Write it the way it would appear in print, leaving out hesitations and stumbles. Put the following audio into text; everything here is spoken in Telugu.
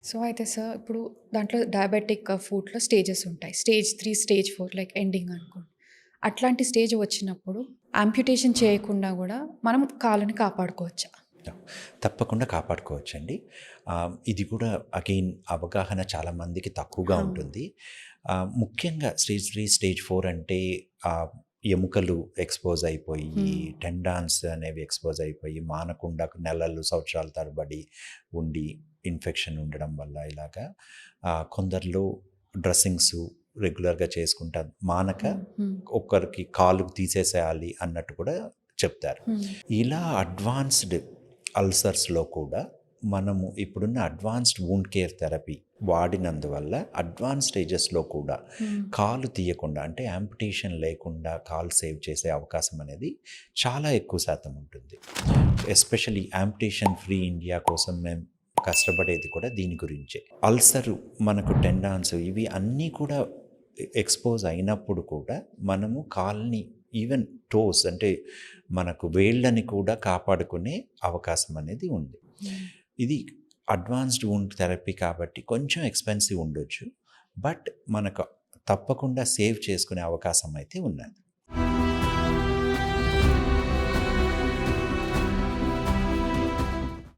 సో, అయితే సార్ ఇప్పుడు దాంట్లో డయాబెటిక్ ఫుడ్‌లో స్టేజెస్ ఉంటాయి. స్టేజ్ 3, స్టేజ్ 4 లైక్ ఎండింగ్ అనుకోండి. అట్లాంటి స్టేజ్ వచ్చినప్పుడు యాంప్యుటేషన్ చేయకుండా గూడా మనం కాళ్ళని కాపాడుకోవచ్చా? తప్పకుండా కాపాడుకోవచ్చండి. ఇది కూడా అగైన్ అవగాహన చాలామందికి తక్కువగా అవును. ఉంటుంది. ముఖ్యంగా స్టేజ్ 3, స్టేజ్ 4 అంటే ఎముకలు ఎక్స్‌పోజ్ అయిపోయి, హ్మ్. టెండాన్స్ అనేవి ఎక్స్‌పోజ్ అయిపోయి, మానకుండా నెలలు, సంవత్సరాల తరబడి ఉండి ఇన్ఫెక్షన్ ఉండడం వల్ల ఇలాగా కొందరిలో డ్రెస్సింగ్సు రెగ్యులర్‌గా చేసుకుంటారు. మానక హ్మ్. హ్మ్. ఒక్కరికి కాలు తీసేసేయాలి అన్నట్టు కూడా చెప్తారు. హ్మ్. ఇలా అడ్వాన్స్‌డ్ అల్సర్స్‌లో కూడా మనము ఇప్పుడున్న అడ్వాన్స్డ్ వూండ్ కేర్ థెరపీ వాడినందువల్ల అడ్వాన్స్ స్టేజెస్‌లో కూడా హ్మ్. కాలు తీయకుండా అంటే యాంపుటేషన్ లేకుండా కాలు సేవ్ చేసే అవకాశం అనేది చాలా ఎక్కువ శాతం ఉంటుంది. ఎస్పెషల్లీ యాంపుటేషన్ ఫ్రీ ఇండియా కోసం మేము కష్టపడేది కూడా దీని గురించే. అల్సరు మనకు టెండాన్స్ ఇవి అన్నీ కూడా ఎక్స్‌పోజ్ అయినప్పుడు కూడా మనము కాలుని ఈవెన్ టోస్ అంటే మనకు వేళ్ళని కూడా కాపాడుకునే అవకాశం అనేది ఉంది. హ్మ్. ఇది అడ్వాన్స్డ్ వూండ్ థెరపీ కాబట్టి కొంచెం ఎక్స్‌పెన్సివ్ ఉండొచ్చు. బట్ మనకు తప్పకుండా సేవ్ చేసుకునే అవకాశం అయితే ఉన్నది.